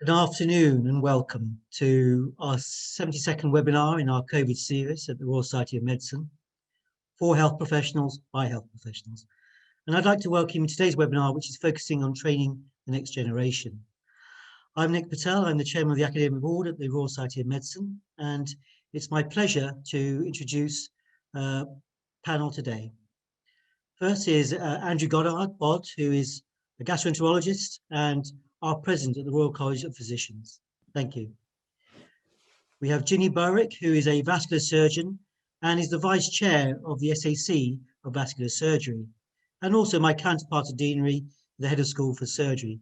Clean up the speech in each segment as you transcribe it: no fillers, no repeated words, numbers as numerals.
Good afternoon and welcome to our 72nd webinar in our COVID series at the Royal Society of Medicine for health professionals by health professionals. And I'd like to welcome you to today's webinar, which is focusing on training the next generation. I'm Nick Patel, I'm the Chairman of the Academic Board at the Royal Society of Medicine, and it's my pleasure to introduce a panel today. First is Andrew Goddard, who is a gastroenterologist and our President at the Royal College of Physicians. Thank you. We have Ginny, who is a vascular surgeon and is the Vice Chair of the SAC of Vascular Surgery, and also my counterpart at Deanery, the Head of School for Surgery.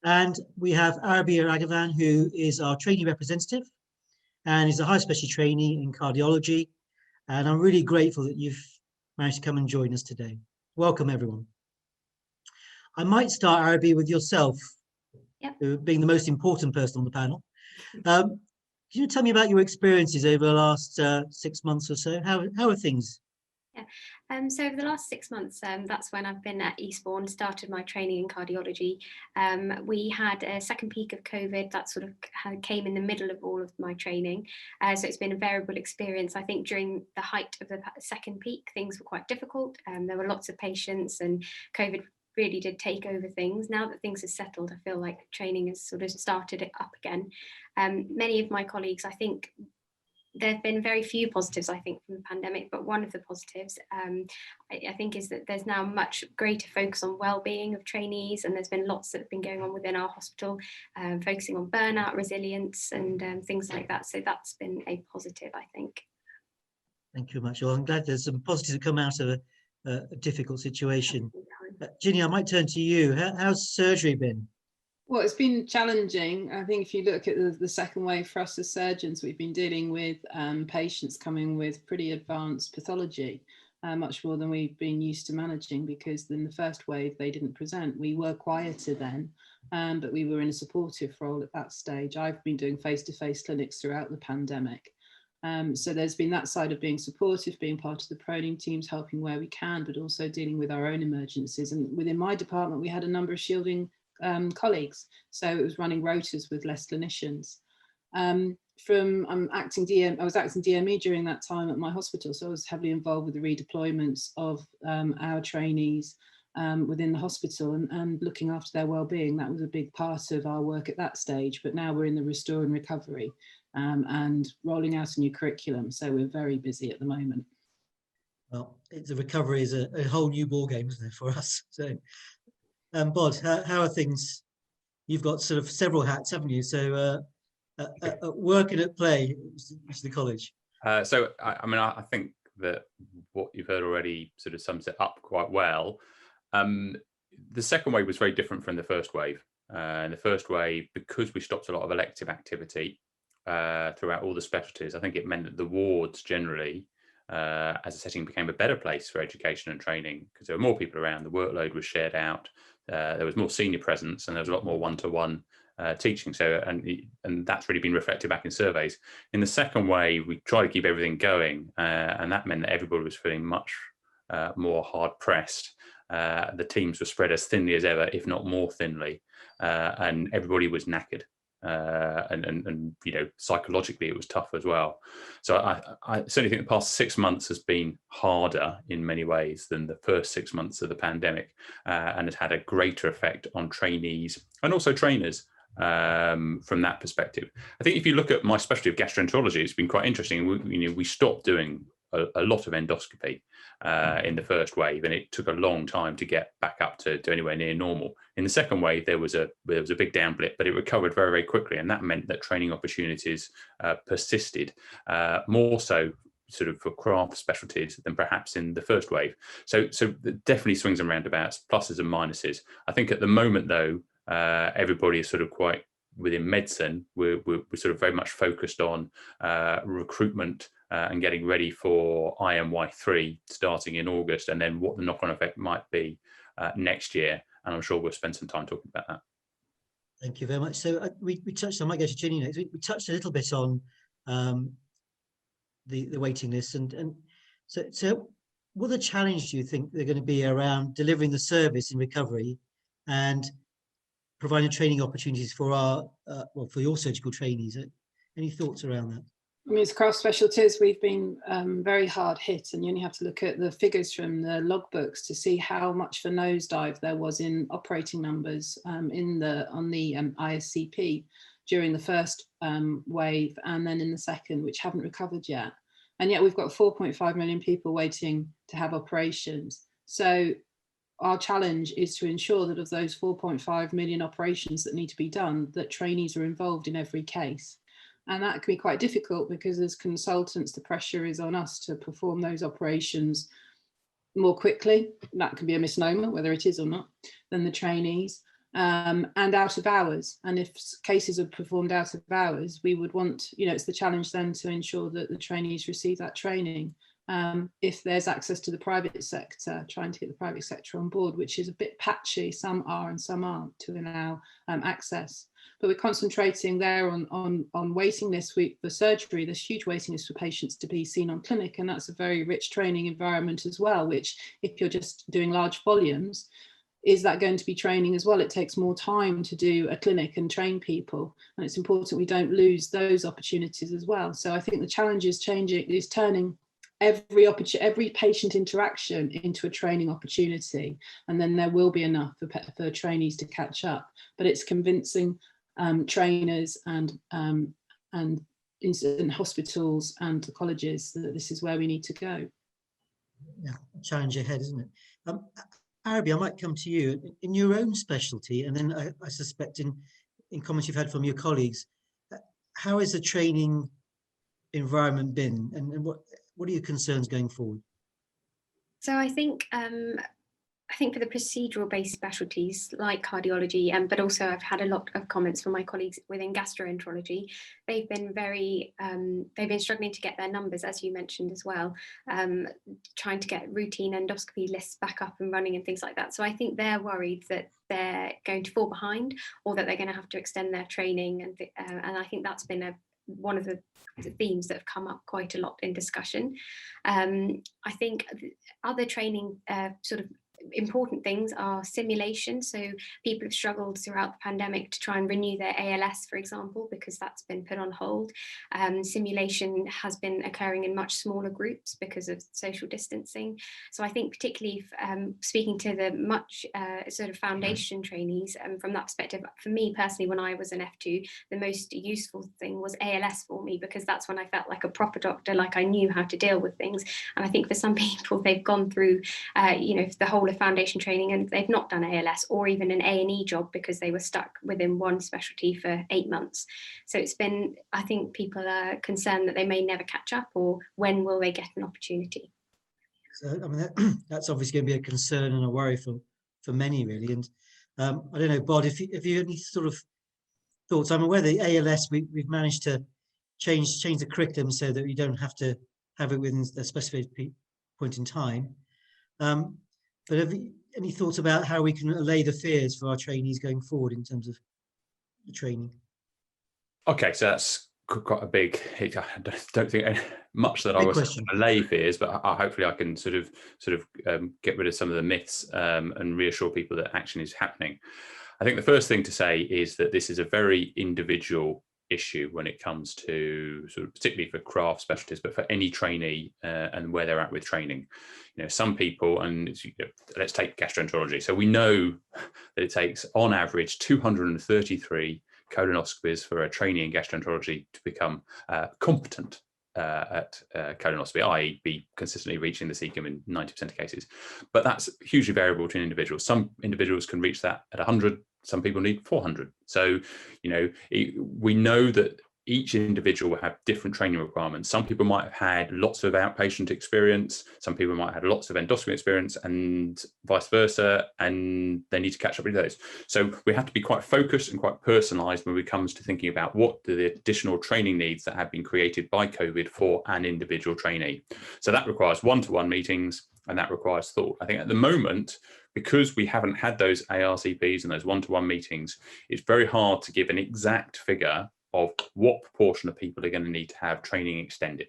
And we have Aaraby Ragavan, who is our trainee representative and is a high specialty trainee in cardiology. And I'm really grateful that you've managed to come and join us today. Welcome, everyone. I might start, Aaraby, with yourself, being the most important person on the panel. Can you tell me about your experiences over the last 6 months or so? How are things? So over the last 6 months, that's when I've been at Eastbourne, started my training in cardiology. We had a second peak of COVID that sort of came in the middle of all of my training. So it's been a variable experience. I think during the height of the second peak, things were quite difficult. There were lots of patients and COVID really did take over things. Now that things have settled, I feel like training has sort of started it up again. Many of my colleagues, I think, there have been very few positives, I think, from the pandemic, but one of the positives, I think, is that there's now much greater focus on well-being of trainees, and there's been lots that have been going on within our hospital, focusing on burnout, resilience, and things like that. So that's been a positive, I think. Thank you very much. Well, I'm glad there's some positives that come out of a difficult situation. Ginny, I might turn to you. How's surgery been? Well, it's been challenging. I think if you look at the second wave for us as surgeons, we've been dealing with patients coming with pretty advanced pathology, much more than we've been used to managing, because in the first wave, they didn't present. We were quieter then, but we were in a supportive role at that stage. I've been doing face-to-face clinics throughout the pandemic. So there's been that side of being supportive, being part of the proning teams, helping where we can, but also dealing with our own emergencies. And within my department, we had a number of shielding colleagues, so it was running rotas with less clinicians. I was acting DME during that time at my hospital, so I was heavily involved with the redeployments of our trainees within the hospital and looking after their well-being. That was a big part of our work at that stage, but now we're in the restore and recovery and rolling out a new curriculum, so we're very busy at the moment. Well, the recovery is a whole new ball game, isn't it, for us? So Bod, how are things? You've got sort of several hats, haven't you? So at work and at play, which is the college. So I think that what you've heard already sort of sums it up quite well. The second wave was very different from the first wave. In the first wave, because we stopped a lot of elective activity throughout all the specialties, I think it meant that the wards generally, as a setting, became a better place for education and training, because there were more people around, the workload was shared out, there was more senior presence, and there was a lot more one-to-one teaching. So, and that's really been reflected back in surveys. In the second wave, we tried to keep everything going, and that meant that everybody was feeling much more hard-pressed. The teams were spread as thinly as ever, if not more thinly, and everybody was knackered. And you know, psychologically it was tough as well. So I certainly think the past 6 months has been harder in many ways than the first 6 months of the pandemic, and has had a greater effect on trainees and also trainers from that perspective. I think if you look at my specialty of gastroenterology, it's been quite interesting. We stopped doing a lot of endoscopy in the first wave, and it took a long time to get back up to anywhere near normal. In the second wave, there was a big down blip, but it recovered very, very quickly, and that meant that training opportunities persisted, more so sort of for craft specialties than perhaps in the first wave. So definitely swings and roundabouts, pluses and minuses. I think at the moment, though, everybody is sort of quite within medicine. We're sort of very much focused on recruitment and getting ready for IMY3 starting in August, and then what the knock-on effect might be next year. And I'm sure we'll spend some time talking about that. Thank you very much. So we touched, I might go to Ginny next. We touched a little bit on the waiting list, and so what the challenge do you think they're going to be around delivering the service in recovery, and providing training opportunities for our, for your surgical trainees. Any thoughts around that? I mean, as craft specialties, we've been very hard hit, and you only have to look at the figures from the logbooks to see how much of a nosedive there was in operating numbers on the ISCP during the first wave, and then in the second, which haven't recovered yet. And yet we've got 4.5 million people waiting to have operations. So our challenge is to ensure that of those 4.5 million operations that need to be done, that trainees are involved in every case. And that can be quite difficult because as consultants, the pressure is on us to perform those operations more quickly. That can be a misnomer, whether it is or not, than the trainees, and out of hours. And if cases are performed out of hours, we would want, it's the challenge then to ensure that the trainees receive that training. If there's access to the private sector, trying to get the private sector on board, which is a bit patchy, some are and some aren't, to allow access. But we're concentrating there on waiting lists for surgery. There's huge waiting lists for patients to be seen on clinic, and that's a very rich training environment as well, which if you're just doing large volumes, is that going to be training as well? It takes more time to do a clinic and train people, and it's important we don't lose those opportunities as well. So I think the challenge is turning every patient interaction into a training opportunity, and then there will be enough for trainees to catch up. But it's convincing trainers and hospitals and the colleges that this is where we need to go. Yeah, challenge ahead, isn't it? Aaraby, I might come to you in your own specialty, and then I suspect in comments you've had from your colleagues. How has the training environment been, and what are your concerns going forward? So I think for the procedural-based specialties like cardiology, but also I've had a lot of comments from my colleagues within gastroenterology. They've been struggling to get their numbers, as you mentioned as well, trying to get routine endoscopy lists back up and running and things like that. So I think they're worried that they're going to fall behind, or that they're going to have to extend their training, and I think that's been one of the themes that have come up quite a lot in discussion. I think other training sort of important things are simulation. So people have struggled throughout the pandemic to try and renew their ALS, for example, because that's been put on hold. Simulation has been occurring in much smaller groups because of social distancing. So I think particularly speaking to the much sort of foundation trainees, from that perspective, for me personally, when I was an F2, the most useful thing was ALS for me, because that's when I felt like a proper doctor, like I knew how to deal with things. And I think for some people, they've gone through, the whole of foundation training and they've not done ALS or even an A&E job because they were stuck within one specialty for 8 months. So it's been, I think people are concerned that they may never catch up, or when will they get an opportunity? So, I mean, that's obviously going to be a concern and a worry for many, really. And I don't know, Bod, if you have any sort of thoughts. I'm aware the ALS, we've managed to change the curriculum so that you don't have to have it within a specific point in time. But have you any thoughts about how we can allay the fears for our trainees going forward in terms of the training? Okay, so that's quite a big. I don't think much that I was allay fears, but hopefully I can sort of get rid of some of the myths and reassure people that action is happening. I think the first thing to say is that this is a very individual issue when it comes to sort of particularly for craft specialties, but for any trainee and where they're at with training. Some people, and let's take gastroenterology. So we know that it takes on average 233 colonoscopies for a trainee in gastroenterology to become competent at colonoscopy, i.e. be consistently reaching the cecum in 90% of cases. But that's hugely variable to an individual. Some individuals can reach that at 100, some people need 400. So, we know that each individual will have different training requirements. Some people might have had lots of outpatient experience, some people might have had lots of endoscopy experience, and vice versa, and they need to catch up with those. So we have to be quite focused and quite personalised when it comes to thinking about what are the additional training needs that have been created by COVID for an individual trainee. So that requires one-to-one meetings, and that requires thought. I think at the moment, because we haven't had those ARCPs and those one-to-one meetings, it's very hard to give an exact figure of what proportion of people are going to need to have training extended.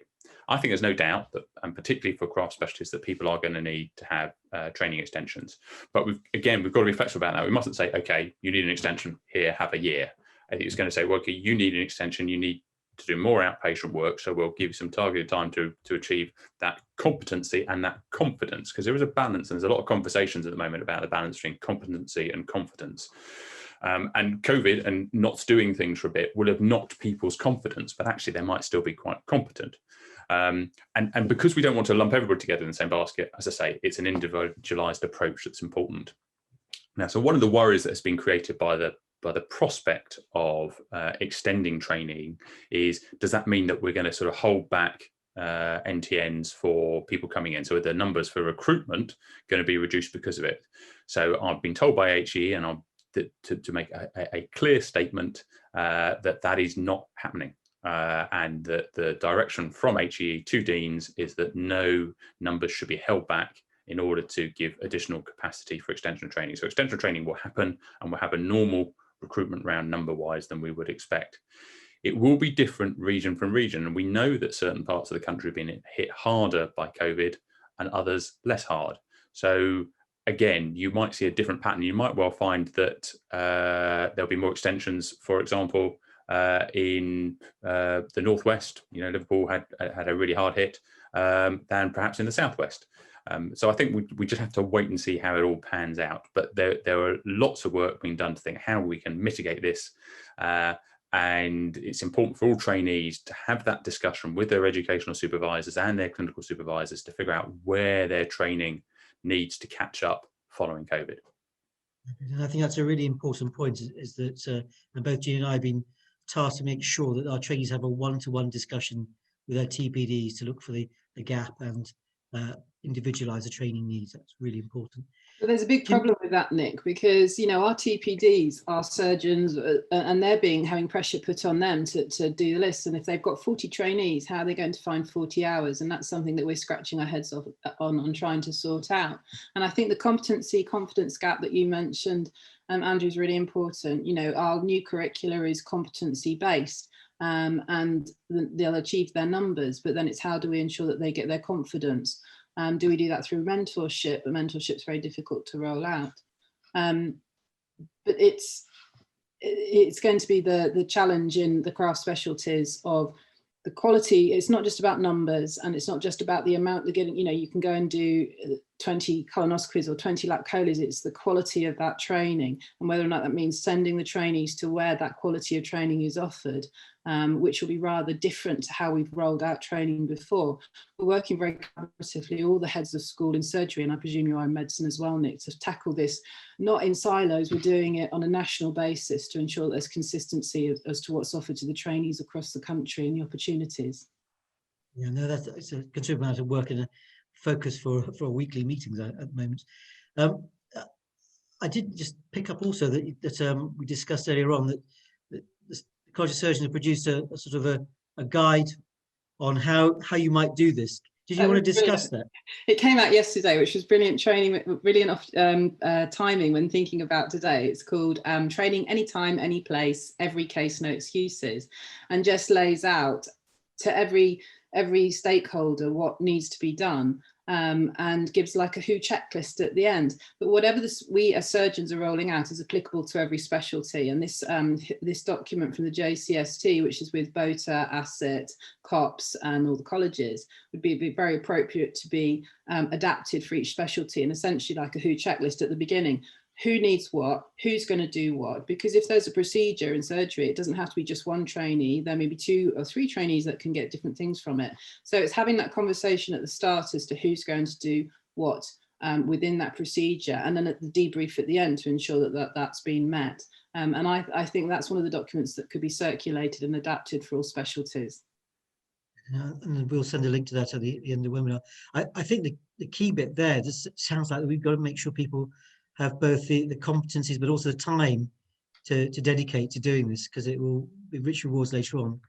I think there's no doubt that, and particularly for craft specialties, that people are going to need to have training extensions. But we've got to be flexible about that. We mustn't say, okay, you need an extension, here, have a year. I think it's going to say, well, okay, you need an extension, you need to do more outpatient work, so we'll give you some targeted time to achieve that competency and that confidence, because there is a balance, and there's a lot of conversations at the moment about the balance between competency and confidence. And COVID and not doing things for a bit will have knocked people's confidence, but actually they might still be quite competent. And because we don't want to lump everybody together in the same basket, as I say, it's an individualized approach that's important. Now, so one of the worries that's been created by the prospect of extending training is, does that mean that we're going to sort of hold back NTNs for people coming in? So are the numbers for recruitment going to be reduced because of it? So I've been told by HE, and to make a clear statement that is not happening. And that the direction from HE to deans is that no numbers should be held back in order to give additional capacity for extension training. So extension training will happen, and we'll have a normal recruitment round number-wise than we would expect. It will be different region from region, and we know that certain parts of the country have been hit harder by COVID and others less hard. So again, you might see a different pattern. You might well find that there'll be more extensions, for example, in the Northwest. Liverpool had a really hard hit than perhaps in the Southwest. So I think we just have to wait and see how it all pans out. But there are lots of work being done to think how we can mitigate this. And it's important for all trainees to have that discussion with their educational supervisors and their clinical supervisors to figure out where their training needs to catch up following COVID. And I think that's a really important point, is that and both Ginny and I have been tasked to make sure that our trainees have a one-to-one discussion with their TPDs to look for the gap and individualise the training needs. That's really important. But there's a big problem with that, Nick, because our TPDs are surgeons, and they're having pressure put on them to do the list. And if they've got 40 trainees, how are they going to find 40 hours? And that's something that we're scratching our heads on trying to sort out. And I think the competency confidence gap that you mentioned, Andrew, is really important. Our new curricula is competency based. And they'll achieve their numbers, but then it's how do we ensure that they get their confidence? Do we do that through mentorship? But mentorship's very difficult to roll out. But it's going to be the challenge in the craft specialties of the quality. It's not just about numbers, and it's not just about the amount they're getting. You can go and do 20 colonoscopies or 20 lap colis. It's the quality of that training, and whether or not that means sending the trainees to where that quality of training is offered, which will be rather different to how we've rolled out training before. We're working very collaboratively, all the heads of school in surgery, and I presume you are in medicine as well, Nick, to tackle this, not in silos. We're doing it on a national basis to ensure that there's consistency as to what's offered to the trainees across the country and the opportunities. Yeah, no, it's a considerable amount of work and a focus for weekly meetings at the moment. I did just pick up also that we discussed earlier on that the College of Surgeons have produced a sort of a guide on how you might do this. Did you want to discuss that? It came out yesterday, which was brilliant training, brilliant timing when thinking about today. It's called Training Anytime, Any Place, Every Case, No Excuses, and just lays out to every stakeholder what needs to be done. And gives like a WHO checklist at the end. But whatever we as surgeons are rolling out is applicable to every specialty. And this document from the JCST, which is with BOTA, ASSET, COPS and all the colleges, would be very appropriate to be adapted for each specialty, and essentially like a WHO checklist at the beginning. Who needs what, who's going to do what, because if there's a procedure in surgery, it doesn't have to be just one trainee, there may be 2 or 3 trainees that can get different things from it. So it's having that conversation at the start as to who's going to do what within that procedure, and then at the debrief at the end to ensure that's been met. And I think that's one of the documents that could be circulated and adapted for all specialties. And we'll send a link to that at the end of the webinar. I think the key bit there, this sounds like we've got to make sure people have both the competencies but also the time to dedicate to doing this, because it will be rich rewards later on.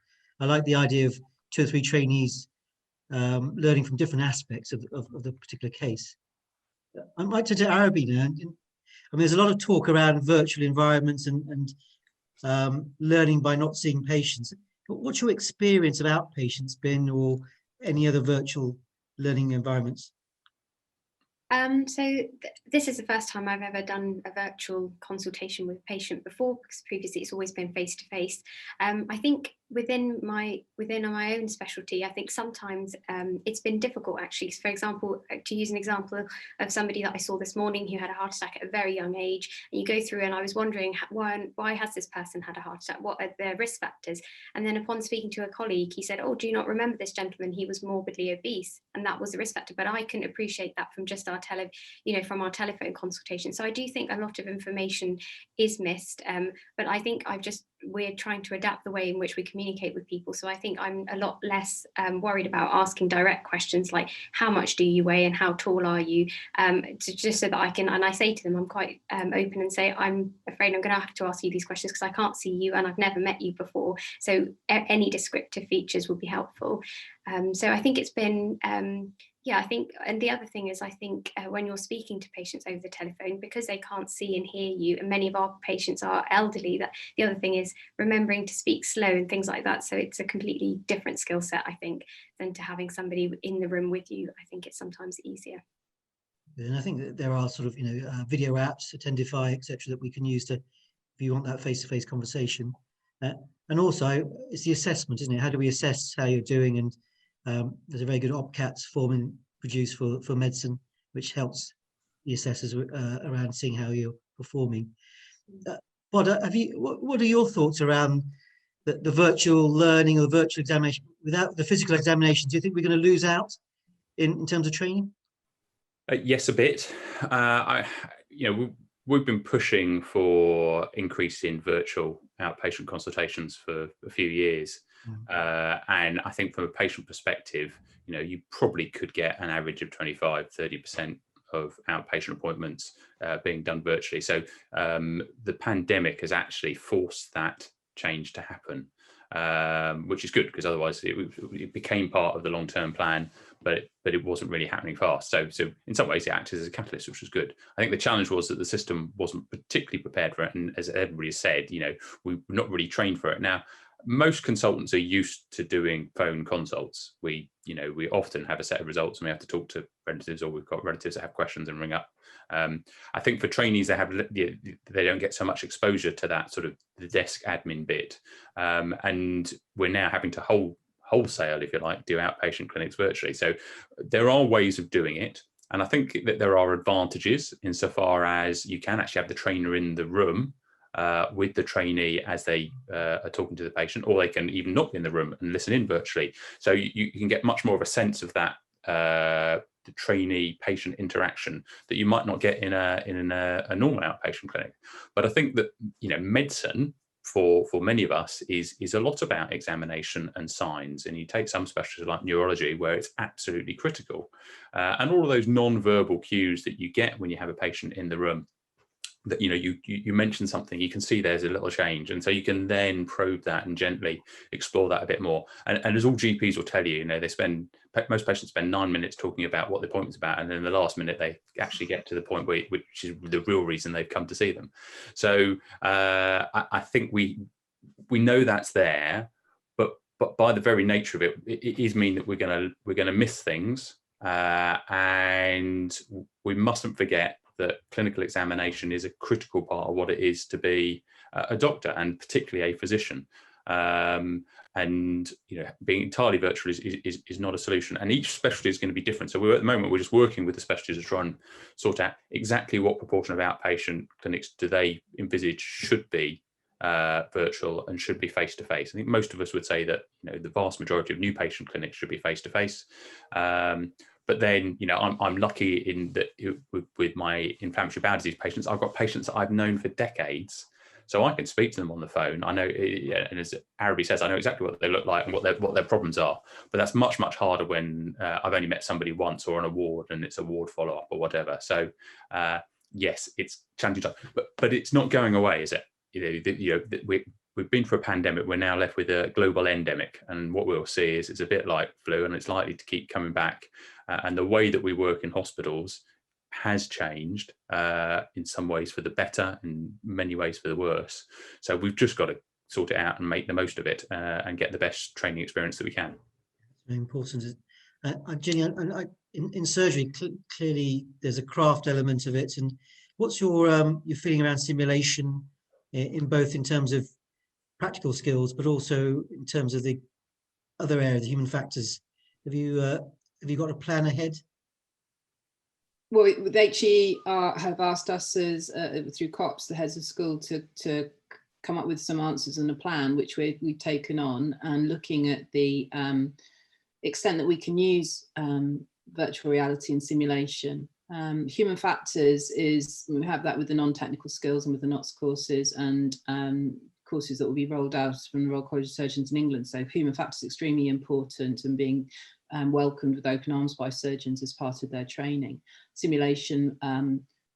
I like the idea of 2 or 3 trainees learning from different aspects of the particular case. I might turn to Aaraby now. I mean, there's a lot of talk around virtual environments and learning by not seeing patients. But what's your experience of outpatients been, or any other virtual learning environments? This is the first time I've ever done a virtual consultation with a patient before, because previously it's always been face to face. I think within my own specialty, I think sometimes it's been difficult actually. So for example, to use an example of somebody that I saw this morning who had a heart attack at a very young age, and you go through and I was wondering why has this person had a heart attack? What are their risk factors? And then upon speaking to a colleague, he said, "Oh, do you not remember this gentleman? He was morbidly obese," and that was the risk factor. But I couldn't appreciate that from just our from our telephone consultation. So I do think a lot of information is missed, but I think we're trying to adapt the way in which we communicate with people. So I think I'm a lot less worried about asking direct questions like, how much do you weigh and how tall are you? Just so that I can, and I say to them, I'm quite open and say, I'm afraid I'm going to have to ask you these questions because I can't see you and I've never met you before. So any descriptive features would be helpful. So I think it's been, I think, and the other thing is, I think when you're speaking to patients over the telephone, because they can't see and hear you, and many of our patients are elderly, that the other thing is remembering to speak slow and things like that. So it's a completely different skill set, I think, than to having somebody in the room with you. I think it's sometimes easier. And I think that there are sort of, video apps, Attendify, etc., that we can use to, if you want that face-to-face conversation. And also, it's the assessment, isn't it? How do we assess how you're doing? And there's a very good OPCATS form produced for medicine, which helps the assessors around seeing how you're performing. What are your thoughts around the virtual learning or the virtual examination without the physical examination? Do you think we're going to lose out in terms of training? Yes, a bit. We've been pushing for increase in virtual outpatient consultations for a few years. And I think from a patient perspective, you probably could get an average of 25-30% of outpatient appointments being done virtually. So the pandemic has actually forced that change to happen, which is good, because otherwise it became part of the long-term plan, but it wasn't really happening fast. So in some ways it acted as a catalyst, which was good. I think the challenge was that the system wasn't particularly prepared for it, and as everybody has said, we're not really trained for it. Now, most consultants are used to doing phone consults. We often have a set of results and we have to talk to relatives, or we've got relatives that have questions and ring up. I think for trainees, they don't get so much exposure to that sort of the desk admin bit. And we're now having to wholesale, if you like, do outpatient clinics virtually. So there are ways of doing it. And I think that there are advantages insofar as you can actually have the trainer in the room with the trainee as they are talking to the patient, or they can even not be in the room and listen in virtually. So you can get much more of a sense of that the trainee patient interaction that you might not get in a normal outpatient clinic. But I think that medicine for many of us is a lot about examination and signs. And you take some specialties like neurology, where it's absolutely critical, and all of those non-verbal cues that you get when you have a patient in the room, that you mention something, you can see there's a little change, and so you can then probe that and gently explore that a bit more. And as all GPs will tell you, most patients spend 9 minutes talking about what the appointment's about, and then the last minute they actually get to the point which is the real reason they've come to see them. So I think we know that's there, but by the very nature of it, it is mean that we're gonna miss things, and we mustn't forget that clinical examination is a critical part of what it is to be a doctor, and particularly a physician. And being entirely virtual is not a solution, and each specialty is going to be different. So at the moment we're just working with the specialties to try and sort out exactly what proportion of outpatient clinics do they envisage should be virtual and should be face-to-face. I think most of us would say that the vast majority of new patient clinics should be face-to-face. But then, I'm lucky in that with my inflammatory bowel disease patients, I've got patients that I've known for decades, so I can speak to them on the phone. I know, and as Aaraby says, I know exactly what they look like and what their problems are. But that's much, much harder when I've only met somebody once or on a ward and it's a ward follow-up or whatever. So yes, it's challenging time, but it's not going away, is it? We've been through a pandemic. We're now left with a global endemic, and what we'll see is it's a bit like flu, and it's likely to keep coming back. And the way that we work in hospitals has changed in some ways for the better, in many ways for the worse. So we've just got to sort it out and make the most of it, and get the best training experience that we can. It's very important. Ginny, in surgery, clearly there's a craft element of it. And what's your feeling around simulation in both in terms of practical skills, but also in terms of the other areas, human factors? Have you got a plan ahead? Well, with HE have asked us as through COPS, the heads of school, to come up with some answers and a plan, which we've taken on, and looking at the extent that we can use virtual reality and simulation. Human factors is, we have that with the non-technical skills and with the NOTS courses, and courses that will be rolled out from the Royal College of Surgeons in England. So human factors is extremely important and being welcomed with open arms by surgeons as part of their training. Simulation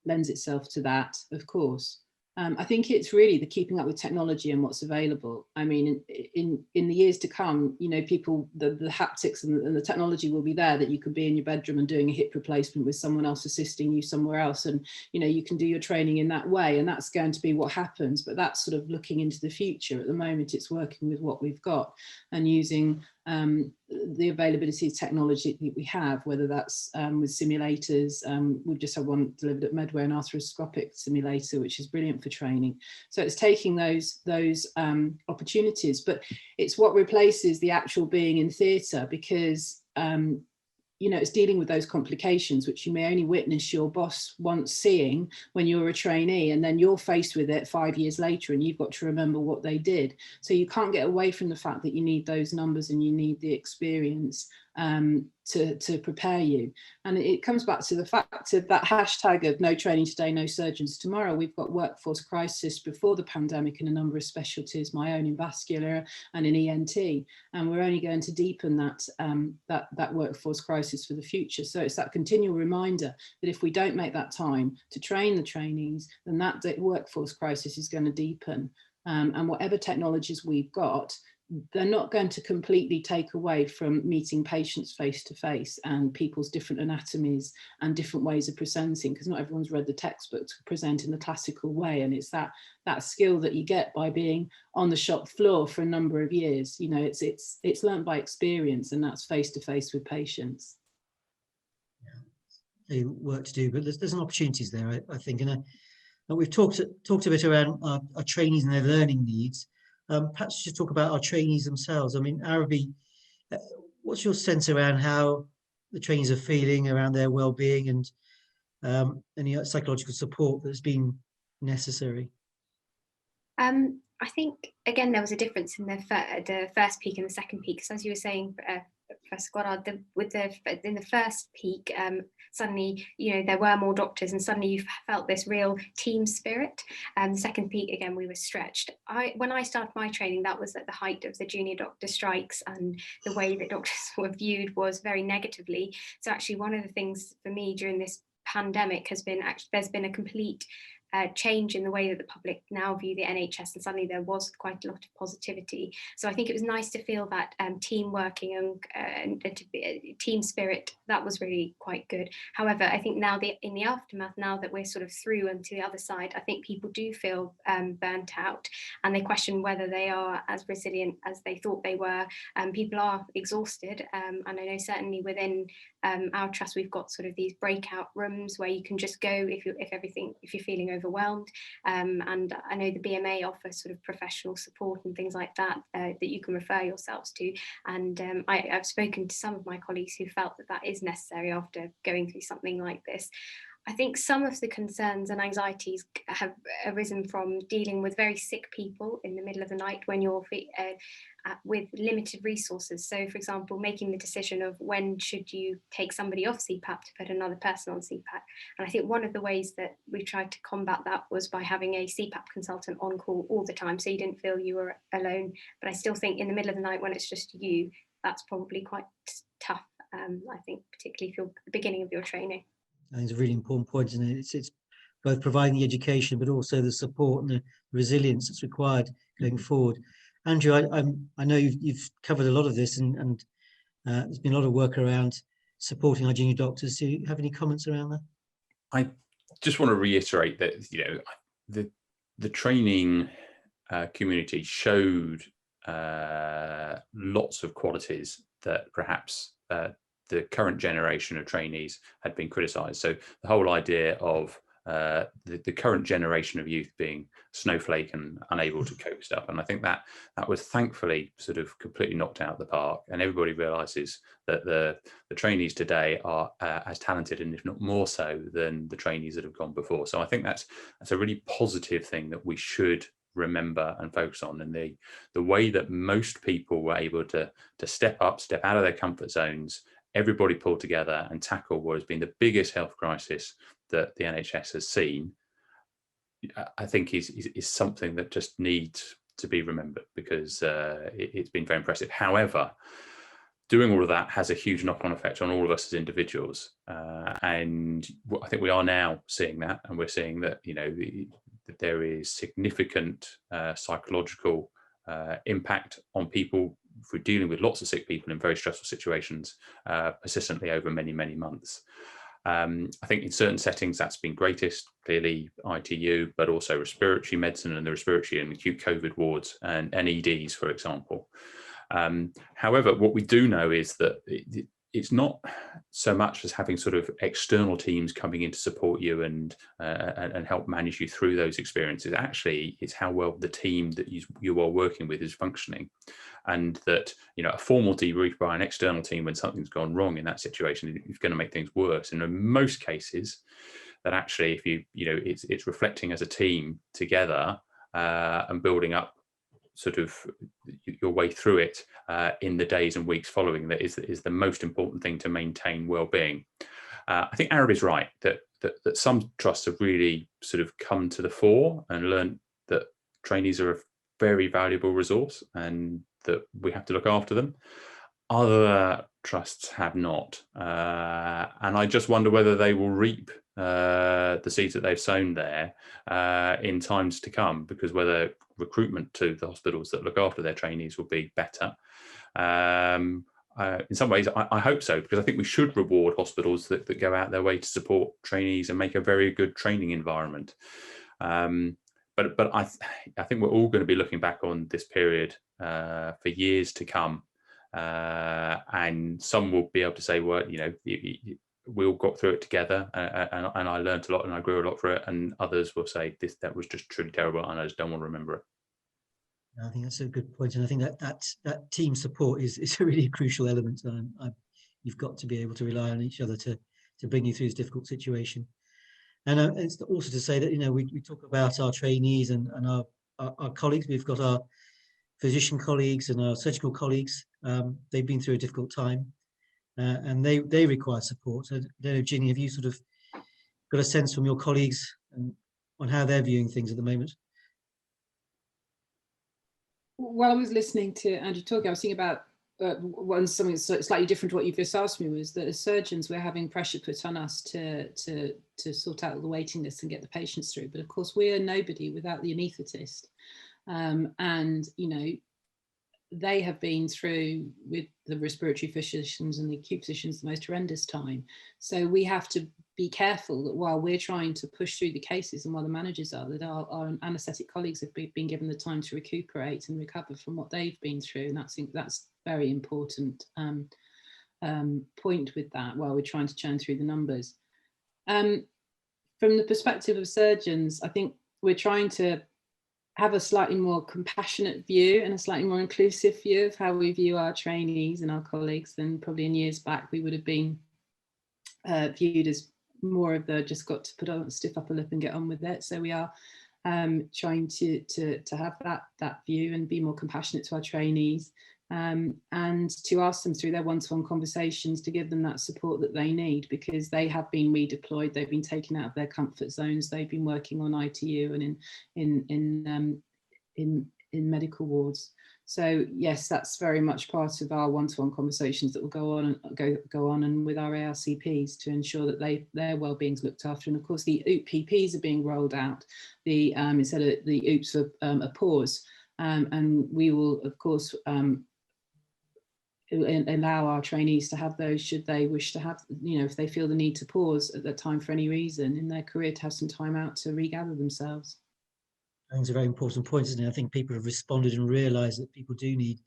lends itself to that, of course. I think it's really the keeping up with technology and what's available. I mean, in the years to come, you know, people, the haptics and the technology will be there, that you could be in your bedroom and doing a hip replacement with someone else assisting you somewhere else. And, you know, you can do your training in that way, and that's going to be what happens. But that's sort of looking into the future. At the moment, it's working with what we've got and using the availability of technology that we have, whether that's with simulators. We've just had one delivered at Medway, an arthroscopic simulator, which is brilliant for training. So it's taking those opportunities, but it's what replaces the actual being in theatre, because you know, it's dealing with those complications which you may only witness your boss once seeing when you're a trainee, and then you're faced with it 5 years later and you've got to remember what they did. So you can't get away from the fact that you need those numbers and you need the experience to prepare you. And it comes back to the fact of that hashtag of no training today, no surgeons tomorrow. We've got workforce crisis before the pandemic in a number of specialties, my own in vascular and in ENT, and we're only going to deepen that workforce crisis for the future. So it's that continual reminder that if we don't make that time to train the trainees, then that workforce crisis is going to deepen. And whatever technologies we've got, they're not going to completely take away from meeting patients face to face and people's different anatomies and different ways of presenting, because not everyone's read the textbook to present in the classical way. And it's that skill that you get by being on the shop floor for a number of years. You know, it's learned by experience, and that's face to face with patients. Yeah, work to do, but there's an opportunities there, I think. And we've talked a bit around our trainees and their learning needs. Perhaps just talk about our trainees themselves. I mean, Aaraby, what's your sense around how the trainees are feeling around their well-being and any psychological support that's been necessary? I think, again, there was a difference in the first peak and the second peak. So as you were saying, Professor Goddard, in the first peak, suddenly, you know, there were more doctors, and suddenly you felt this real team spirit. The second peak, again, we were stretched. When I started my training, that was at the height of the junior doctor strikes, and the way that doctors were viewed was very negatively. So actually, one of the things for me during this pandemic has been there's been a complete change in the way that the public now view the NHS, and suddenly there was quite a lot of positivity. So I think it was nice to feel that team working and team spirit. That was really quite good. However, I think now in the aftermath, now that we're sort of through and to the other side, I think people do feel burnt out, and they question whether they are as resilient as they thought they were. People are exhausted, and I know certainly within our trust we've got sort of these breakout rooms where you can just go if you're feeling overwhelmed, and I know the BMA offers sort of professional support and things like that that you can refer yourselves to, and I've spoken to some of my colleagues who felt that is necessary after going through something like this. I think some of the concerns and anxieties have arisen from dealing with very sick people in the middle of the night when you're with limited resources. So, for example, making the decision of when should you take somebody off CPAP to put another person on CPAP. And I think one of the ways that we tried to combat that was by having a CPAP consultant on call all the time, so you didn't feel you were alone. But I still think in the middle of the night when it's just you, that's probably quite tough, I think, particularly if you're at the beginning of your training. I think it's a really important point, isn't it? It's both providing the education, but also the support and the resilience that's required going forward. Andrew, I know you've covered a lot of this, and there's been a lot of work around supporting our junior doctors. Do you have any comments around that? I just want to reiterate that, you know, the training community showed lots of qualities that perhaps the current generation of trainees had been criticised. So the whole idea of the current generation of youth being snowflake and unable to cope stuff, and I think that was thankfully sort of completely knocked out of the park, and everybody realises that the trainees today are as talented, and if not more so, than the trainees that have gone before. So I think that's a really positive thing that we should remember and focus on, and the way that most people were able to step up, step out of their comfort zones, everybody pulled together and tackle what has been the biggest health crisis that the NHS has seen, I think is something that just needs to be remembered, because it's been very impressive. However, doing all of that has a huge knock-on effect on all of us as individuals, and I think we are now seeing that, and we're seeing that, you know, that there is significant psychological impact on people for dealing with lots of sick people in very stressful situations persistently over many, many months. I think in certain settings that's been greatest, clearly ITU, but also respiratory medicine and the respiratory and acute COVID wards and EDs, for example. However, what we do know is that it's not so much as having sort of external teams coming in to support you and help manage you through those experiences. Actually, it's how well the team that you are working with is functioning, and that, you know, a formal debrief by an external team when something's gone wrong in that situation is going to make things worse. And in most cases, that actually, if it's reflecting as a team together and building up sort of your way through it in the days and weeks following that is the most important thing to maintain well-being. I think Aaraby's right that some trusts have really sort of come to the fore and learned that trainees are a very valuable resource and that we have to look after them. Other trusts have not, and I just wonder whether they will reap the seeds that they've sown there in times to come, because whether recruitment to the hospitals that look after their trainees will be better. In some ways, I hope so, because I think we should reward hospitals that go out their way to support trainees and make a very good training environment. But I think we're all going to be looking back on this period for years to come, and some will be able to say, well, you know, we all got through it together, and I learned a lot and I grew a lot for it. And others will say that was just truly terrible, and I just don't want to remember it. I think that's a good point, and I think that team support is a really crucial element. You've got to be able to rely on each other to bring you through this difficult situation. And it's also to say that, you know, we talk about our trainees and our colleagues. We've got our physician colleagues and our surgical colleagues. They've been through a difficult time, and they require support. So, I don't know, Ginny, have you sort of got a sense from your colleagues on how they're viewing things at the moment? While I was listening to Andrew talking, I was thinking about something slightly different to what you've just asked me, was that as surgeons we're having pressure put on us to sort out the waiting list and get the patients through, but of course we are nobody without the anaesthetist, and you know, they have been through, with the respiratory physicians and the acute physicians, the most horrendous time. So we have to be careful that while we're trying to push through the cases and while the managers are, that our anaesthetic colleagues have been given the time to recuperate and recover from what they've been through. And that's very important point with that, while we're trying to churn through the numbers. From the perspective of surgeons, I think we're trying to have a slightly more compassionate view and a slightly more inclusive view of how we view our trainees and our colleagues than probably in years back we would have been viewed as more of the just got to put on, stiff upper lip and get on with it. So we are trying to have that view and be more compassionate to our trainees, and to ask them through their one-to-one conversations to give them that support that they need, because they have been redeployed, they've been taken out of their comfort zones, they've been working on ITU and in medical wards. So yes, that's very much part of our one-to-one conversations that will go on and with our ARCPs to ensure that their well-being is looked after. And of course the OOP PPs are being rolled out, instead of the OOPs for a pause, and we will of course allow our trainees to have those should they wish to have, you know, if they feel the need to pause at that time for any reason in their career, to have some time out to regather themselves. I think it's a very important point, isn't it? I think people have responded and realised that people do need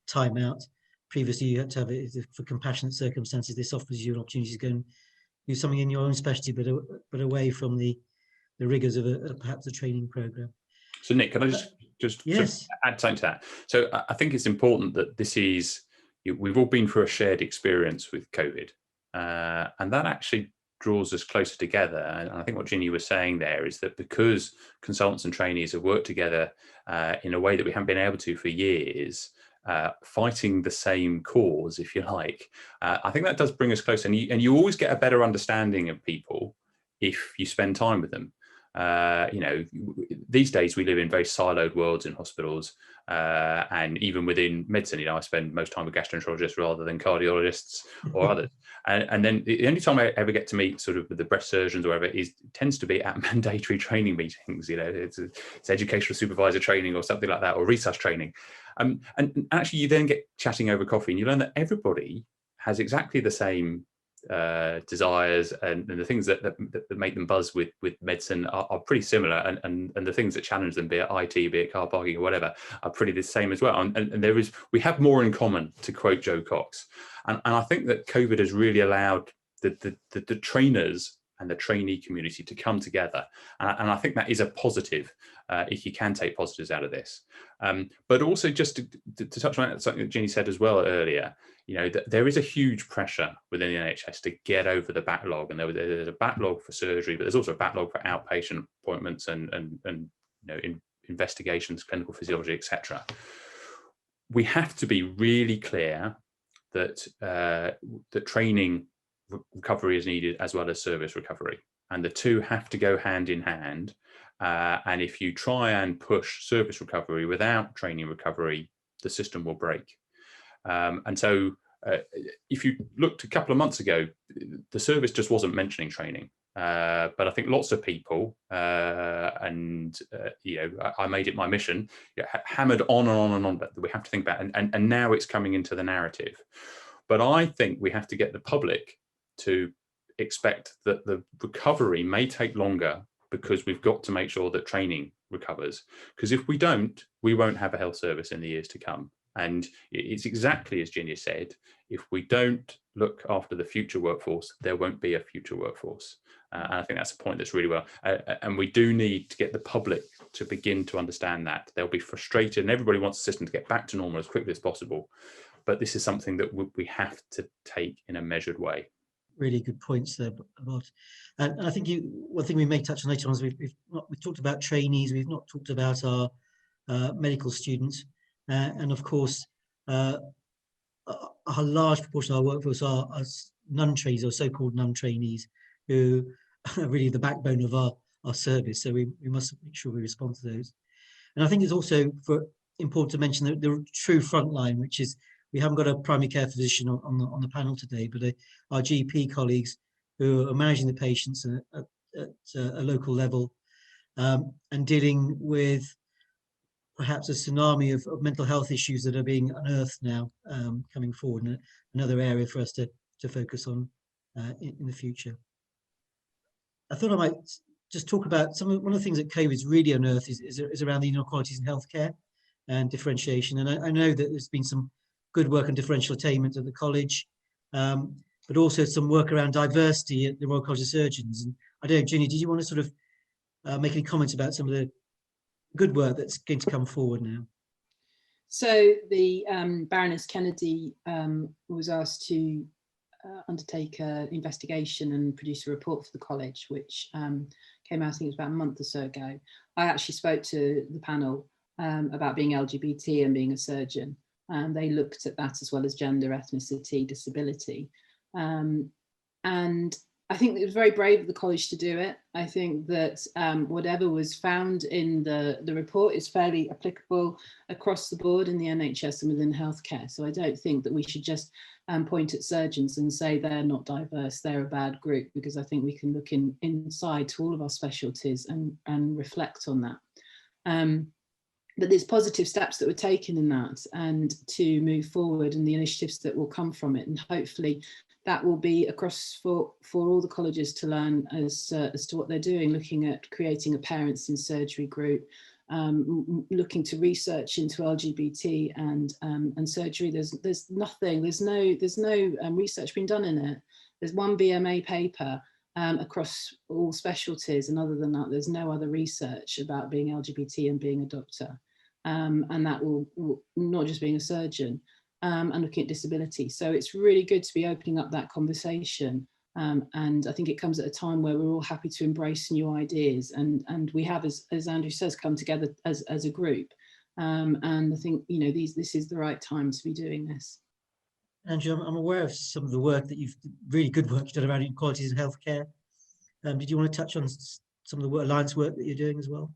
time out. previously you had to have it for compassionate circumstances. This offers you an opportunity to go and do something in your own specialty, but away from the rigors of perhaps a training program. So Nick, can I just yes, sort of add something to that? So I think it's important that we've all been through a shared experience with COVID, and that actually draws us closer together. And I think what Ginny was saying there is that because consultants and trainees have worked together in a way that we haven't been able to for years, fighting the same cause, if you like, I think that does bring us closer. And you always get a better understanding of people if you spend time with them. These days we live in very siloed worlds in hospitals, and even within medicine, I spend most time with gastroenterologists rather than cardiologists or others. And then the only time I ever get to meet sort of with the breast surgeons or whatever tends to be at mandatory training meetings. It's educational supervisor training or something like that, or research training. And actually you then get chatting over coffee and you learn that everybody has exactly the same desires, and the things that make them buzz with medicine are pretty similar, and the things that challenge them, be it IT, be it car parking or whatever, are pretty the same as well. And we have more in common, to quote Joe Cox. And I think that COVID has really allowed the trainers and the trainee community to come together, and I think that is a positive if you can take positives out of this. But also, just to touch on something that Ginny said as well earlier, there is a huge pressure within the NHS to get over the backlog, and there's a backlog for surgery, but there's also a backlog for outpatient appointments and investigations, clinical physiology, etc. We have to be really clear that the training recovery is needed as well as service recovery, and the two have to go hand in hand. And if you try and push service recovery without training recovery, the system will break. And so if you looked a couple of months ago, the service just wasn't mentioning training. But I think lots of people, I made it my mission, hammered on and on and on, that we have to think about, and now it's coming into the narrative. But I think we have to get the public to expect that the recovery may take longer, because we've got to make sure that training recovers. Because if we don't, we won't have a health service in the years to come. And it's exactly as Ginny said, if we don't look after the future workforce, there won't be a future workforce. And I think that's a point that's really well. And we do need to get the public to begin to understand that. They'll be frustrated, and everybody wants the system to get back to normal as quickly as possible. But this is something that we have to take in a measured way. Really good points there, Bart. And I think one thing we may touch on later on is we've talked about trainees, we've not talked about our medical students, and of course a large proportion of our workforce are non-trainees, or so-called non-trainees, who are really the backbone of our service. So we must make sure we respond to those. And I think it's also important to mention the true frontline, which is, we haven't got a primary care physician on the panel today, but our GP colleagues who are managing the patients at a local level, and dealing with perhaps a tsunami of mental health issues that are being unearthed now, coming forward, and another area for us to focus on in the future. I thought I might just talk about one of the things that COVID's really unearthed is around the inequalities in healthcare and differentiation. And I know that there's been some good work on differential attainment at the college, but also some work around diversity at the Royal College of Surgeons. And I don't know, Ginny, did you want to sort of make any comments about some of the good work that's going to come forward now? So the Baroness Kennedy was asked to undertake an investigation and produce a report for the college, which came out, I think it was about a month or so ago. I actually spoke to the panel about being LGBT and being a surgeon. They looked at that, as well as gender, ethnicity, disability. And I think it was very brave of the college to do it. I think that whatever was found in the report is fairly applicable across the board in the NHS and within healthcare. So I don't think that we should just point at surgeons and say they're not diverse, they're a bad group, because I think we can look inside to all of our specialties and reflect on that. But there's positive steps that were taken in that, and to move forward, and the initiatives that will come from it, and hopefully that will be across for all the colleges to learn as to what they're doing, looking at creating a parents in surgery group, looking to research into LGBT and surgery. There's no research being done in it. There's one BMA paper across all specialties, and other than that, there's no other research about being LGBT and being a doctor, and that will not just being a surgeon, and looking at disability. So it's really good to be opening up that conversation. And I think it comes at a time where we're all happy to embrace new ideas, and we have, as Andrew says, come together as a group. And I think, you know, this is the right time to be doing this. Andrew, I'm aware of some of the work that really good work you've done around inequalities in healthcare. Did you want to touch on some of the alliance work that you're doing as well?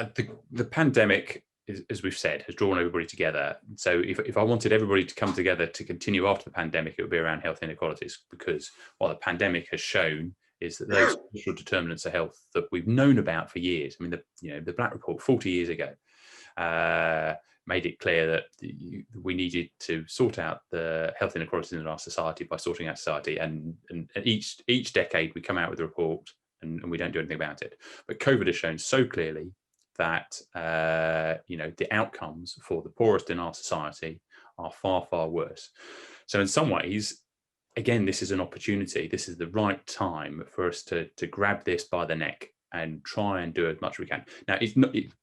The pandemic, as we've said, has drawn everybody together. So if I wanted everybody to come together to continue after the pandemic, it would be around health inequalities, because what the pandemic has shown is that those social determinants of health that we've known about for years. I mean, the Black Report 40 years ago made it clear that we needed to sort out the health inequalities in our society by sorting out society. And each decade we come out with a report and we don't do anything about it. But COVID has shown so clearly that the outcomes for the poorest in our society are far, far worse. So in some ways, again, this is an opportunity. This is the right time for us to grab this by the neck and try and do as much as we can. Now,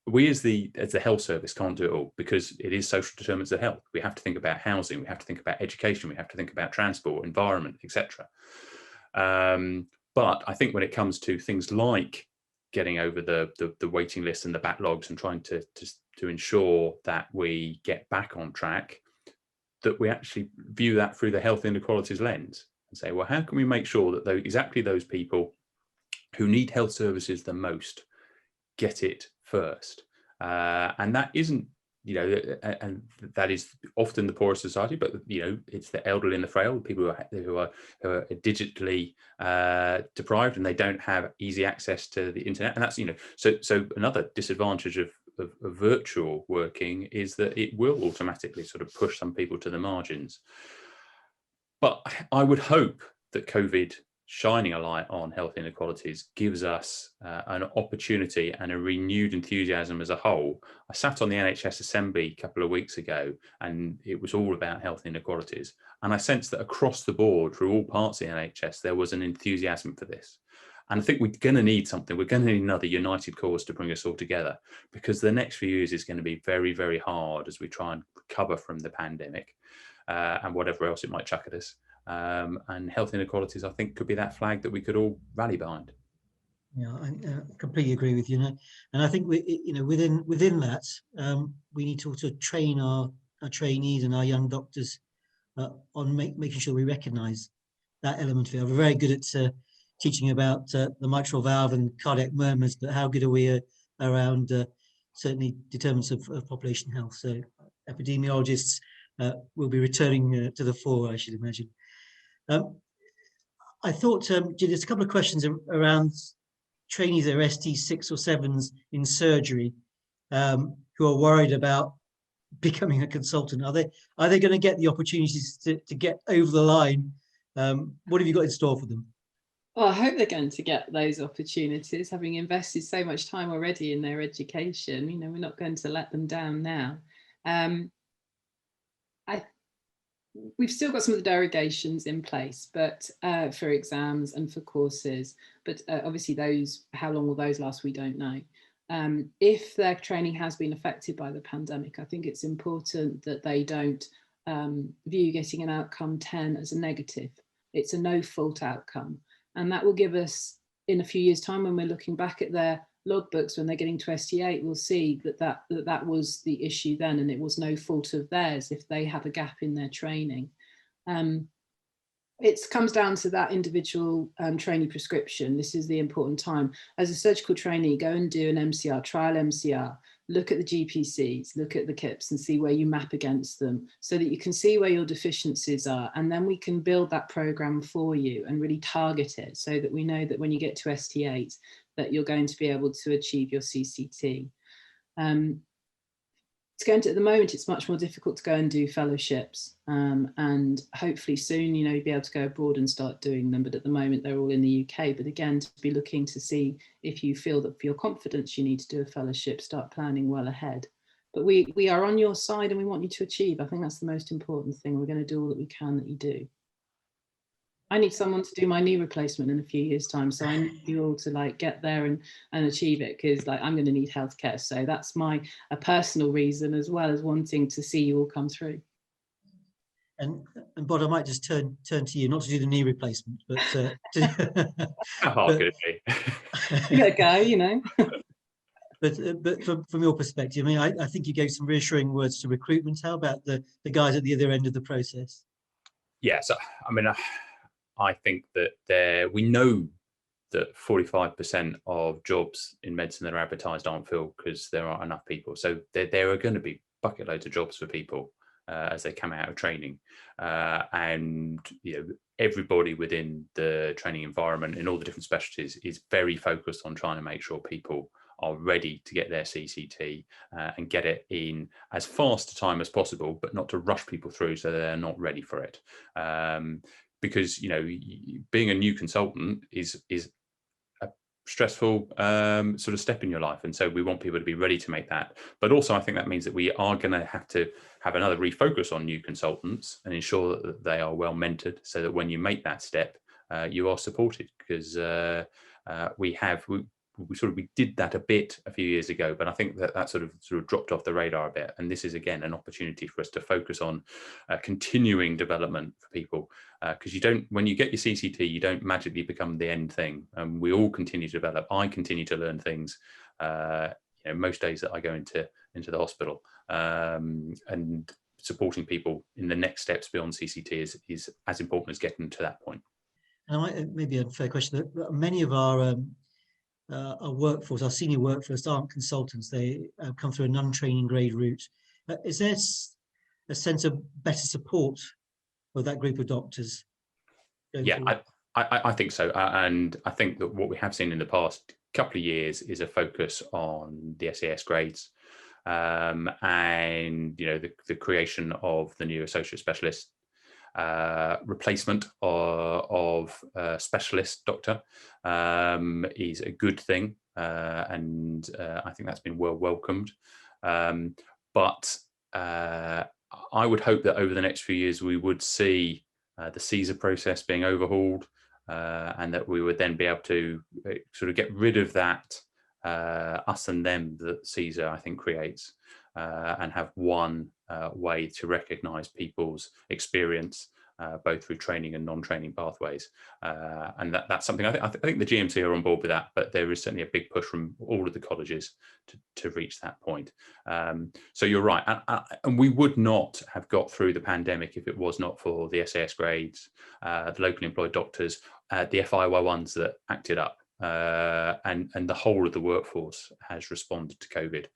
we as the health service can't do it all, because it is social determinants of health. We have to think about housing, we have to think about education, we have to think about transport, environment, etc. But I think when it comes to things like getting over the waiting list and the backlogs and trying to ensure that we get back on track, that we actually view that through the health inequalities lens and say, well, how can we make sure that exactly those people who need health services the most get it first? And that isn't, and that is often the poorest society, but it's the elderly and the frail, people who are digitally deprived, and they don't have easy access to the internet. And that's so another disadvantage of virtual working is that it will automatically sort of push some people to the margins. But I would hope that COVID shining a light on health inequalities gives us an opportunity and a renewed enthusiasm as a whole. I sat on the NHS Assembly a couple of weeks ago, and it was all about health inequalities. And I sensed that across the board, through all parts of the NHS, there was an enthusiasm for this. And I think we're going to need something. We're going to need another united cause to bring us all together, because the next few years is going to be very, very hard as we try and recover from the pandemic and whatever else it might chuck at us. And health inequalities, I think, could be that flag that we could all rally behind. Yeah, I completely agree with you. And I think within that, we need to also train our trainees and our young doctors on making sure we recognise that element of it. We're very good at teaching about the mitral valve and cardiac murmurs, but how good are we around certainly determinants of population health? So epidemiologists will be returning to the fore, I should imagine. I thought, Ginny, there's a couple of questions around trainees that are ST6 or 7s in surgery who are worried about becoming a consultant. Are they going to get the opportunities to get over the line? What have you got in store for them? Well, I hope they're going to get those opportunities, having invested so much time already in their education. We're not going to let them down now. We've still got some of the derogations in place, but for exams and for courses, but obviously how long will those last, we don't know. If their training has been affected by the pandemic, I think it's important that they don't view getting an outcome 10 as a negative. It's a no fault outcome. And that will give us, in a few years' time, when we're looking back at their logbooks, when they're getting to ST8, we'll see that was the issue then, and it was no fault of theirs if they had a gap in their training. It comes down to that individual trainee prescription. This is the important time. As a surgical trainee, go and do an MCR, trial MCR, look at the GPCs, look at the KIPs and see where you map against them so that you can see where your deficiencies are. And then we can build that program for you and really target it so that we know that when you get to ST8, that you're going to be able to achieve your CCT. to go into, at the moment, it's much more difficult to go and do fellowships, and hopefully soon, you know, you'll be able to go abroad and start doing them. But at the moment, they're all in the UK. But again, to be looking to see if you feel that for your confidence, you need to do a fellowship, start planning well ahead. But we are on your side and we want you to achieve. I think that's the most important thing. We're going to do all that we can that you do. I need someone to do my knee replacement in a few years' time, so I need you all to like get there and achieve it, because like I'm going to need healthcare. So that's a personal reason, as well as wanting to see you all come through. And Bod, I might just turn to you, not to do the knee replacement, but How hard could it be? Give it a go, you know. But from your perspective, I mean, I think you gave some reassuring words to recruitment. How about the guys at the other end of the process? Yeah, so I mean, I think that we know that 45% of jobs in medicine that are advertised aren't filled because there aren't enough people. So there are going to be bucket loads of jobs for people as they come out of training, and you know, everybody within the training environment in all the different specialties is very focused on trying to make sure people are ready to get their CCT and get it in as fast a time as possible, but not to rush people through so they're not ready for it. Because, you know, being a new consultant is a stressful sort of step in your life. And so we want people to be ready to make that. But also, I think that means that we are going to have another refocus on new consultants and ensure that they are well mentored, so that when you make that step, you are supported. Because we did that a bit a few years ago, but I think that sort of dropped off the radar a bit. And this is again an opportunity for us to focus on continuing development for people, because when you get your CCT, you don't magically become the end thing. We all continue to develop. I continue to learn things. You know, most days that I go into the hospital, and supporting people in the next steps beyond CCT is as important as getting to that point. And maybe a fair question. Many of our workforce, our senior workforce, aren't consultants. They come through a non-training grade route. Is there a sense of better support for that group of doctors? Yeah, I think so. And I think that what we have seen in the past couple of years is a focus on the SAS grades, and you know, the creation of the new associate specialist replacement of a specialist doctor is a good thing, and I think that's been well welcomed. But I would hope that over the next few years we would see the CSER process being overhauled, and that we would then be able to sort of get rid of that us and them that CSER, I think, creates, and have one way to recognise people's experience, both through training and non-training pathways. And that's something I think the GMC are on board with that, but there is certainly a big push from all of the colleges to reach that point. So you're right, and we would not have got through the pandemic if it was not for the SAS grades, the locally employed doctors, the FIY1s that acted up, and the whole of the workforce has responded to COVID.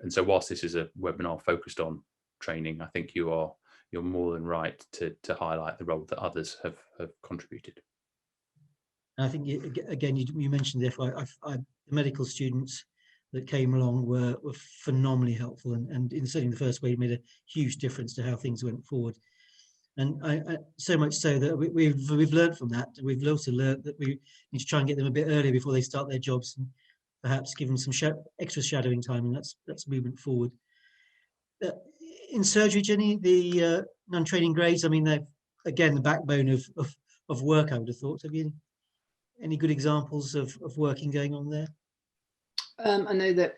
And so whilst this is a webinar focused on training, I think you're more than right to highlight the role that others have contributed. I think, again, you mentioned the medical students that came along were phenomenally helpful, and certainly in the first wave made a huge difference to how things went forward. And so much so that we've learned from that. We've also learned that we need to try and get them a bit earlier before they start their jobs, and perhaps give them some extra shadowing time, and that's movement forward. In surgery, Ginny, the non-training grades, I mean, they're again the backbone of work, I would have thought. Have you any good examples of working going on there? I know that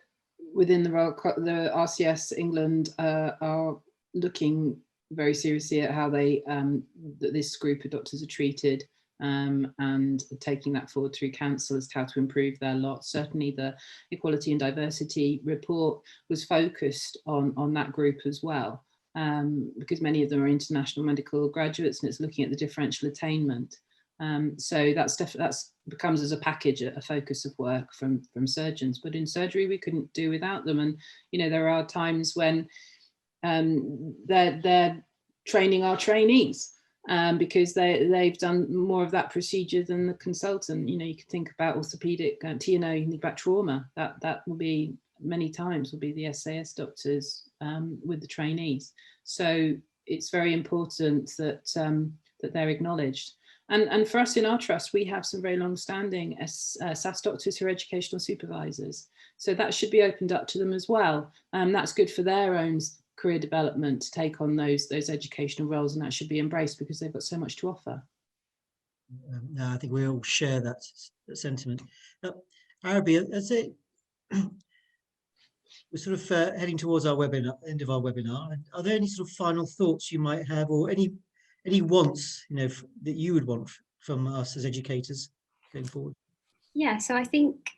within the RCS England are looking very seriously at how that this group of doctors are treated, and taking that forward through council as to how to improve their lot. Certainly the Equality and Diversity report was focused on that group as well, because many of them are international medical graduates, and it's looking at the differential attainment. So that's becomes as a package a focus of work from surgeons. But in surgery we couldn't do without them, and you know, there are times when they're training our trainees, because they've done more of that procedure than the consultant. You know, you could think about orthopedic, TNO, you can think about trauma. That will be many times will be the SAS doctors with the trainees. So it's very important that that they're acknowledged. And for us in our trust, we have some very long-standing SAS doctors who are educational supervisors. So that should be opened up to them as well. That's good for their own career development to take on those educational roles, and that should be embraced because they've got so much to offer. No, I think we all share that sentiment. Aaraby, as we're sort of heading towards our webinar, end of our webinar, are there any sort of final thoughts you might have, or any wants, you know, that you would want from us as educators going forward? Yeah, so I think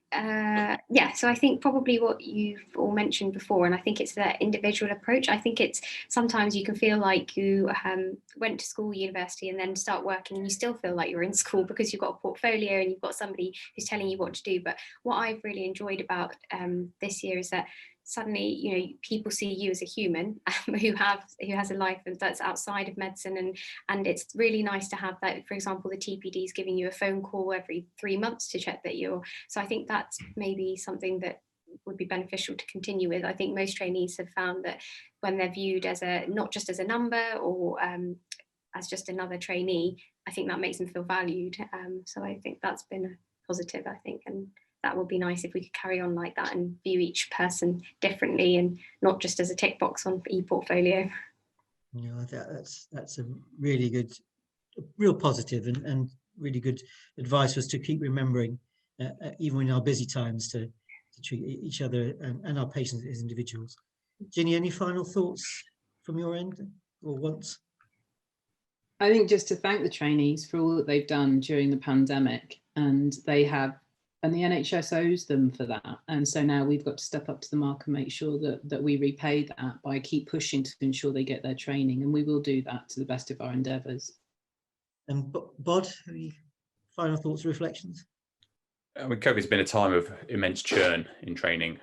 probably what you've all mentioned before, and I think it's that individual approach. I think it's sometimes you can feel like you went to school, university, and then start working, and you still feel like you're in school because you've got a portfolio and you've got somebody who's telling you what to do. But what I've really enjoyed about this year is that suddenly, you know, people see you as a human who has a life that's outside of medicine, and it's really nice to have that. For example, the TPD is giving you a phone call every 3 months to check that you're. So I think that's maybe something that would be beneficial to continue with. I think most trainees have found that when they're viewed as not just as a number or as just another trainee, I think that makes them feel valued. So I think that's been a positive, I think, and that would be nice if we could carry on like that and view each person differently and not just as a tick box on e-portfolio. You know, that's a really good, real positive and really good advice for us to keep remembering, even in our busy times, to treat each other and our patients as individuals. Ginny, any final thoughts from your end or wants? I think just to thank the trainees for all that they've done during the pandemic, and the NHS owes them for that. And so now we've got to step up to the mark and make sure that we repay that by keep pushing to ensure they get their training. And we will do that to the best of our endeavours. And Bod, any final thoughts or reflections? I mean, COVID's been a time of immense churn in training.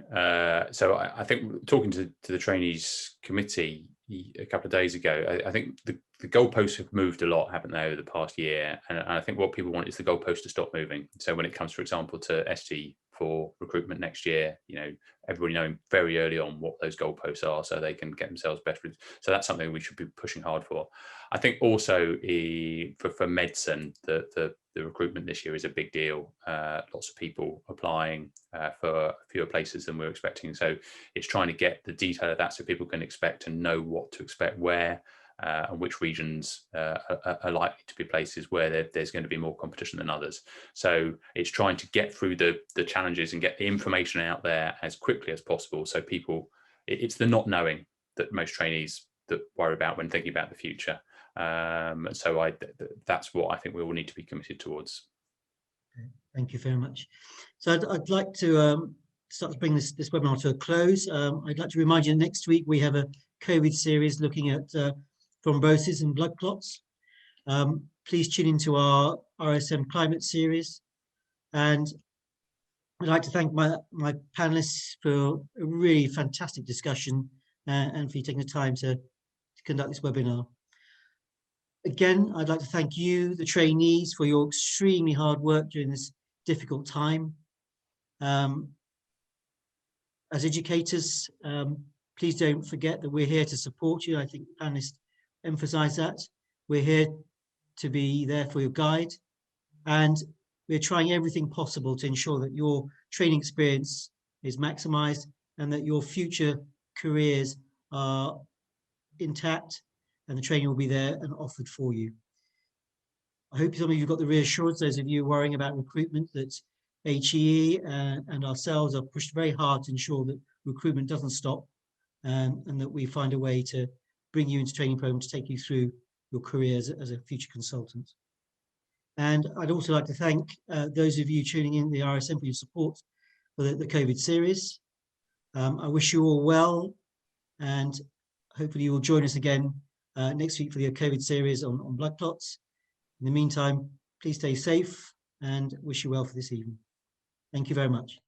So I think talking to the trainees committee a couple of days ago, I think the goalposts have moved a lot, haven't they, over the past year? And I think what people want is the goalpost to stop moving. So when it comes, for example, to ST for recruitment next year, you know, everybody knowing very early on what those goalposts are so they can get themselves better. So that's something we should be pushing hard for. I think also for medicine, the recruitment this year is a big deal. Lots of people applying for fewer places than we're expecting. So it's trying to get the detail of that so people can expect and know what to expect where, and which regions are likely to be places where there's going to be more competition than others. So it's trying to get through the challenges and get the information out there as quickly as possible. So people, it's the not knowing that most trainees that worry about when thinking about the future. So that's what I think we all need to be committed towards. Okay, thank you very much. So I'd like to start to bring this webinar to a close. I'd like to remind you next week we have a COVID series looking at thrombosis and blood clots. Please tune into our RSM climate series. And I'd like to thank my panelists for a really fantastic discussion and for you taking the time to conduct this webinar. Again, I'd like to thank you, the trainees, for your extremely hard work during this difficult time. As educators, please don't forget that we're here to support you. I think the panelists emphasize that. We're here to be there for your guide, and we're trying everything possible to ensure that your training experience is maximized and that your future careers are intact and the training will be there and offered for you. I hope some of you got the reassurance, those of you worrying about recruitment, that HEE and ourselves are pushed very hard to ensure that recruitment doesn't stop, and that we find a way to bring you into training programs to take you through your career as a future consultant. And I'd also like to thank those of you tuning in the RSM for your support for the COVID series. I wish you all well, and hopefully you will join us again next week for the COVID series on blood clots. In the meantime, please stay safe and wish you well for this evening. Thank you very much.